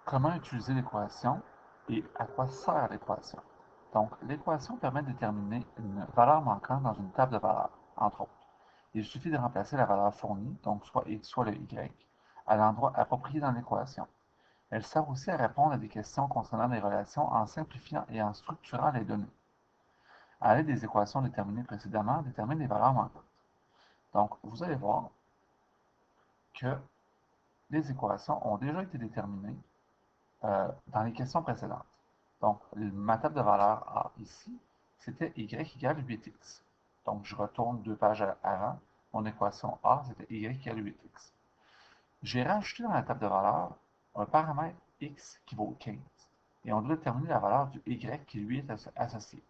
Comment utiliser l'équation et à quoi sert l'équation? Donc, l'équation permet de déterminer une valeur manquante dans une table de valeurs, entre autres. Il suffit de remplacer la valeur fournie, donc soit x, soit le y, à l'endroit approprié dans l'équation. Elle sert aussi à répondre à des questions concernant les relations en simplifiant et en structurant les données. À l'aide des équations déterminées précédemment, on détermine les valeurs manquantes. Donc, vous allez voir que les équations ont déjà été déterminées dans les questions précédentes. Donc, ma table de valeurs A ici, c'était y égale 8x. Donc, je retourne deux pages avant. Mon équation A, c'était y égale 8x. J'ai rajouté dans la table de valeurs un paramètre x qui vaut 15. Et on doit déterminer la valeur du y qui lui est associé.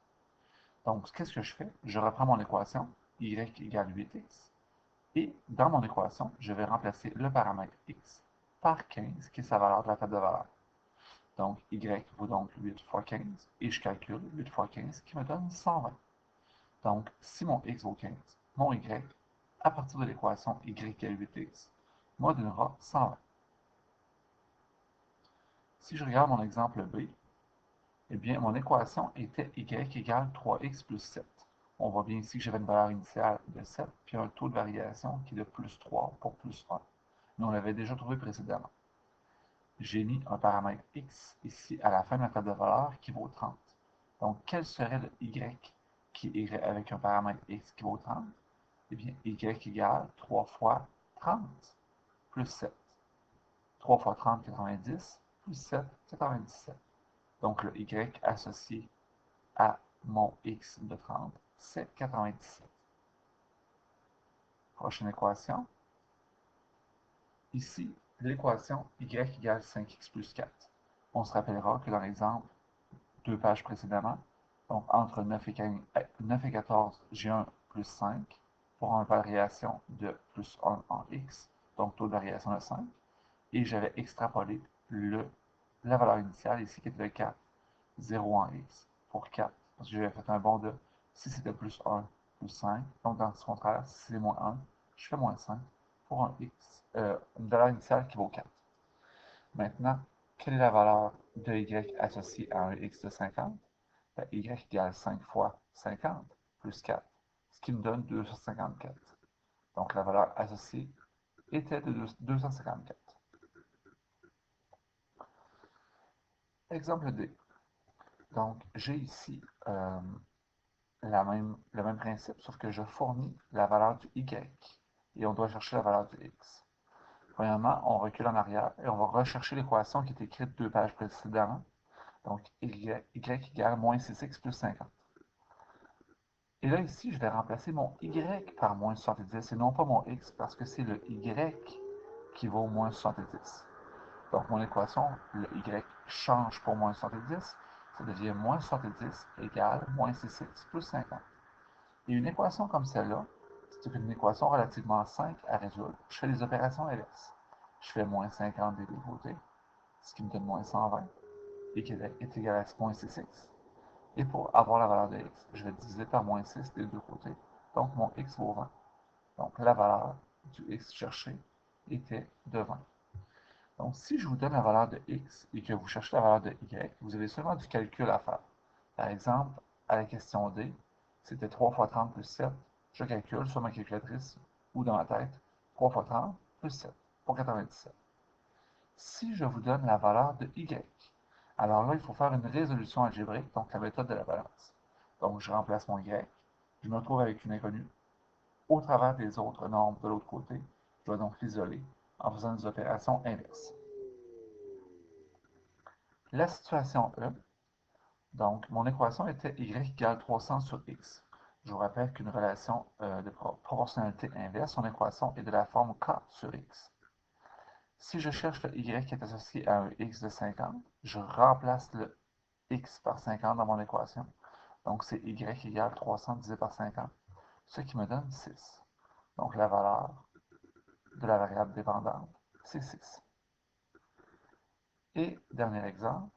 Donc, qu'est-ce que je fais? Je reprends mon équation, y égale 8x. Et dans mon équation, je vais remplacer le paramètre x par 15, qui est sa valeur de la table de valeurs. Donc, y vaut donc 8 fois 15, et je calcule 8 fois 15 qui me donne 120. Donc, si mon x vaut 15, mon y, à partir de l'équation y égale 8x, me donnera 120. Si je regarde mon exemple B, eh bien, mon équation était y égale 3x plus 7. On voit bien ici que j'avais une valeur initiale de 7, puis un taux de variation qui est de plus 3 pour plus 1. Mais on l'avait déjà trouvé précédemment. J'ai mis un paramètre x ici à la fin de ma table de valeurs qui vaut 30. Donc, quel serait le y qui irait avec un paramètre x qui vaut 30? Eh bien, y égale 3 fois 30 plus 7. 3 fois 30, 90, plus 7, 97. Donc, le y associé à mon x de 30, c'est 97. Prochaine équation. Ici, l'équation y égale 5x plus 4. On se rappellera que dans l'exemple deux pages précédemment, donc entre 9 et 14, j'ai un plus 5 pour une variation de plus 1 en x, donc taux de variation de 5, et j'avais extrapolé la valeur initiale ici qui était de 4, 0 en x pour 4, parce que j'avais fait un bond de, si c'était plus 1, plus 5, donc dans ce contraire, si c'est moins 1, je fais moins 5 pour un x, une valeur initiale qui vaut 4. Maintenant, quelle est la valeur de y associée à un x de 50? Ben, y égale 5 fois 50 plus 4, ce qui me donne 254. Donc la valeur associée était de 254. Exemple D. Donc j'ai ici le même principe, sauf que je fournis la valeur du y et on doit chercher la valeur du x. Premièrement, on recule en arrière et on va rechercher l'équation qui est écrite deux pages précédemment. Donc y égale moins 6x plus 50. Et là, ici, je vais remplacer mon y par moins 70 et non pas mon x parce que c'est le y qui vaut moins 70. Donc, mon équation, le y change pour moins 70. Ça devient moins 70 égale moins 6x plus 50. Et une équation comme celle-là, c'est une équation relativement simple à résoudre. Je fais les opérations inverses. Je fais moins 50 des deux côtés, ce qui me donne moins 120, et qui est égal à moins 6x. Et pour avoir la valeur de x, je vais diviser par moins 6 des deux côtés. Donc, mon x vaut 20. Donc, la valeur du x cherché était de 20. Donc, si je vous donne la valeur de x et que vous cherchez la valeur de y, vous avez seulement du calcul à faire. Par exemple, à la question D, c'était 3 fois 30 plus 7. Je calcule sur ma calculatrice ou dans ma tête 3 fois 30 plus 7 pour 97. Si je vous donne la valeur de y, alors là, il faut faire une résolution algébrique, donc la méthode de la balance. Donc, je remplace mon y, je me retrouve avec une inconnue. Au travers des autres nombres de l'autre côté, je dois donc l'isoler en faisant des opérations inverses. La situation E, donc mon équation était y égale 300 sur x. Je vous rappelle qu'une relation de proportionnalité inverse, son équation est de la forme k sur x. Si je cherche le y qui est associé à un x de 50, je remplace le x par 50 dans mon équation. Donc, c'est y égale 300 divisé par 50, ce qui me donne 6. Donc, la valeur de la variable dépendante, c'est 6. Et dernier exemple,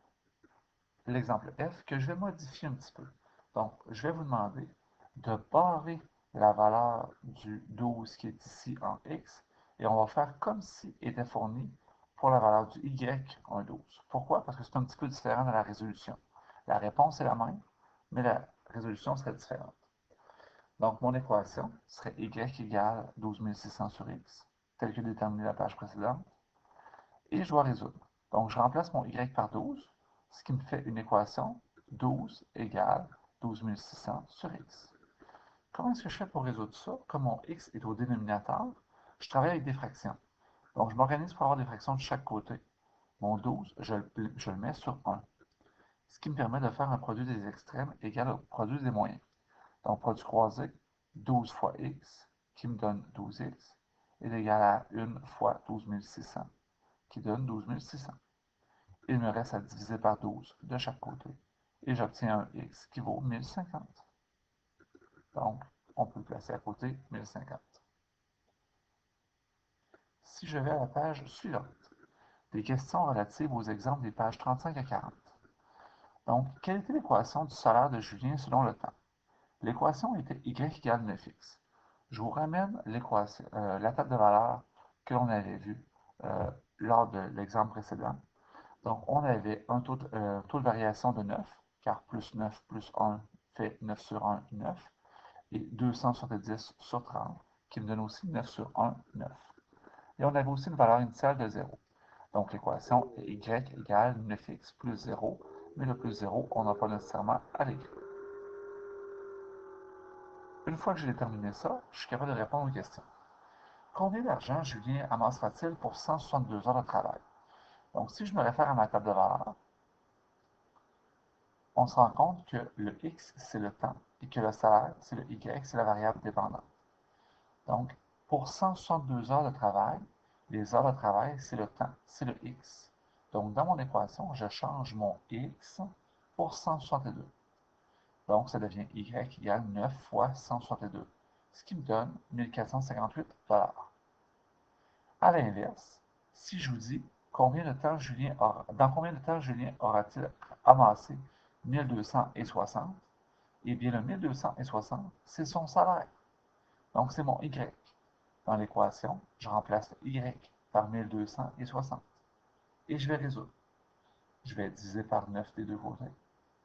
l'exemple F, que je vais modifier un petit peu. Donc, je vais vous demander de barrer la valeur du 12 qui est ici en x, et on va faire comme si était fourni pour la valeur du y, un 12. Pourquoi? Parce que c'est un petit peu différent de la résolution. La réponse est la même, mais la résolution serait différente. Donc, mon équation serait y égale 12 600 sur x, telle que déterminée la page précédente, et je dois résoudre. Donc, je remplace mon y par 12, ce qui me fait une équation 12 égale 12 600 sur x. Comment est-ce que je fais pour résoudre ça? Comme mon x est au dénominateur, je travaille avec des fractions. Donc, je m'organise pour avoir des fractions de chaque côté. Mon 12, je le mets sur 1, ce qui me permet de faire un produit des extrêmes égal au produit des moyens. Donc, produit croisé, 12 fois x, qui me donne 12x, est égal à 1 fois 12 600, qui donne 12 600. Il me reste à diviser par 12 de chaque côté, et j'obtiens un x qui vaut 1050. Donc, on peut le placer à côté 1050. Si je vais à la page suivante, des questions relatives aux exemples des pages 35 à 40. Donc, quelle était l'équation du salaire de Julien selon le temps? L'équation était y égale 9x. Je vous ramène la table de valeur que l'on avait vue lors de l'exemple précédent. Donc, on avait un taux de variation de 9, car plus 9 plus 1 fait 9 sur 1, 9, et 270 sur 30, qui me donne aussi 9 sur 1, 9. Et on avait aussi une valeur initiale de 0. Donc, l'équation est y égale 9x plus 0, mais le plus 0, on n'a pas nécessairement à l'écrire. Une fois que j'ai déterminé ça, je suis capable de répondre aux questions. Combien d'argent Julien amassera-t-il pour 162 heures de travail? Donc, si je me réfère à ma table de valeur, on se rend compte que le x, c'est le temps, et que le salaire, c'est le y, c'est la variable dépendante. Donc, pour 162 heures de travail, les heures de travail, c'est le temps, c'est le x. Donc, dans mon équation, je change mon x pour 162. Donc, ça devient y égale 9 fois 162, ce qui me donne 1458 $. À l'inverse, si je vous dis dans combien de temps Julien aura-t-il amassé 1260, eh bien, le 1260, c'est son salaire. Donc, c'est mon y. Dans l'équation, je remplace le y par 1260 et je vais résoudre. Je vais diviser par 9 des deux côtés,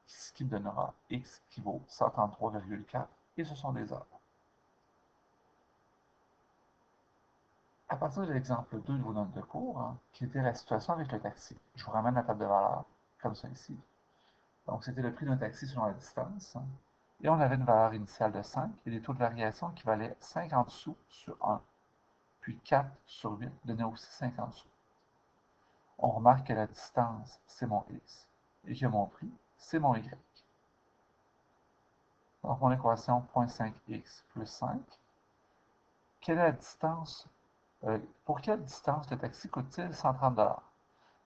ce qui me donnera x qui vaut 133,4 et ce sont des heures. À partir de l'exemple 2 de vos notes de cours, qui était la situation avec le taxi, je vous ramène la table de valeur, comme ça ici. Donc, c'était le prix d'un taxi selon la distance. Et on avait une valeur initiale de 5 et des taux de variation qui valaient 50 sous sur 1, puis 4 sur 8 donnait aussi 50 sous. On remarque que la distance, c'est mon x, et que mon prix, c'est mon y. Donc, mon équation 0,5x plus 5. Quelle est la distance? Pour quelle distance le taxi coûte-t-il 130 $?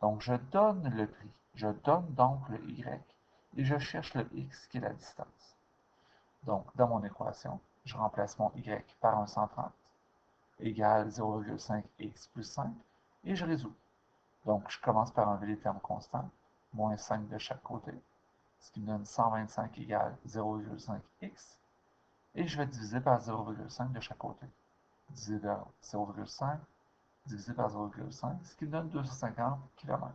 Donc, je donne le prix, je donne donc le y, et je cherche le x qui est la distance. Donc, dans mon équation, je remplace mon y par un 130 égale 0,5x plus 5, et je résous. Donc, je commence par enlever les termes constants, moins 5 de chaque côté, ce qui me donne 125 égale 0,5x, et je vais diviser par 0,5 de chaque côté. Diviser par 0,5, divisé par 0,5, ce qui me donne 250 km.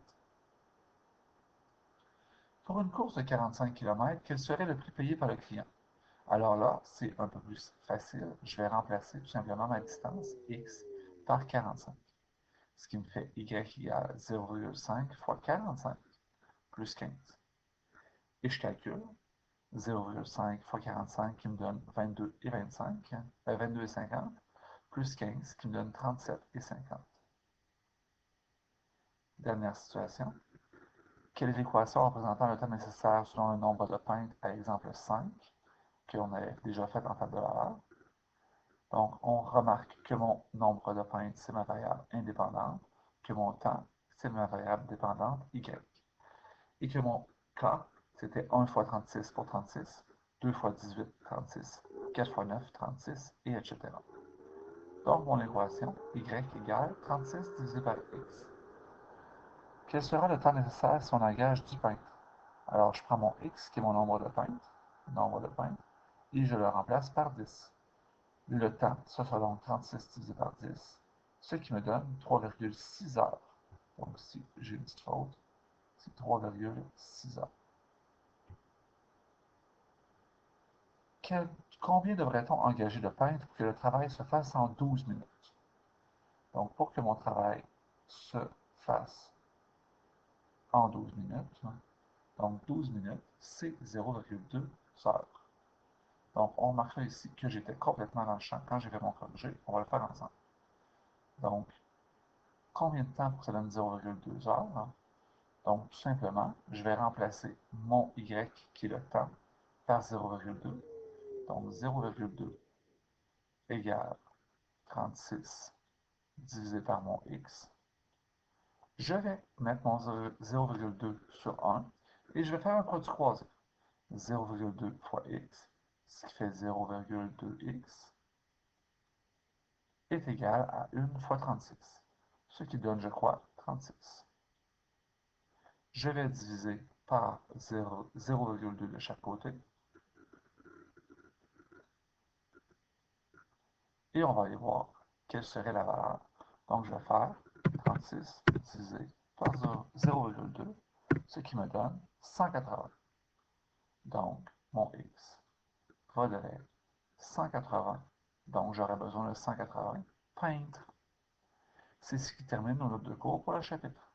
Pour une course de 45 km, quel serait le prix payé par le client? Alors là, c'est un peu plus facile. Je vais remplacer tout simplement ma distance x par 45, ce qui me fait y égale 0,5 fois 45 plus 15. Et je calcule 0,5 fois 45 qui me donne 22 et 25, 22 et 50, plus 15 qui me donne 37 et 50. Dernière situation. Quelle est l'équation représentant le temps nécessaire selon le nombre de pintes à l'exemple 5, qu'on avait déjà fait en table de valeur? Donc, on remarque que mon nombre de pintes, c'est ma variable indépendante, que mon temps, c'est ma variable dépendante, y, et que mon k, c'était 1 fois 36 pour 36, 2 fois 18, 36, 4 fois 9, 36, et etc. Donc, mon équation, y égale 36 divisé par x. Quel sera le temps nécessaire si on engage 10 pintes? Alors, je prends mon x, qui est mon nombre de pintes, et je le remplace par 10. Le temps, ce sera donc 36 divisé par 10, ce qui me donne 3,6 heures Donc si j'ai une petite faute, c'est 3,6 heures. Combien devrait-on engager de peintres pour que le travail se fasse en 12 minutes? Donc, pour que mon travail se fasse en 12 minutes, donc 12 minutes, c'est 0,2 heures. Donc, on remarquera ici que j'étais complètement dans le champ quand j'ai fait mon corrigé. On va le faire ensemble. Donc, combien de temps pour que ça donne 0,2 heures? Donc, tout simplement, je vais remplacer mon Y, qui est le temps, par 0,2. Donc, 0,2 égale 36 divisé par mon X. Je vais mettre mon 0,2 sur 1 et je vais faire un produit croisé. 0,2 fois X, ce qui fait 0,2X, est égal à 1 fois 36, ce qui donne, je crois, 36. Je vais diviser par 0,2 de chaque côté et on va aller voir quelle serait la valeur. Donc, je vais faire 36 divisé par 0,2, ce qui me donne 180. Donc, mon X va donner 180. Donc, j'aurai besoin de 180 peintres. C'est ce qui termine nos notes de cours pour le chapitre.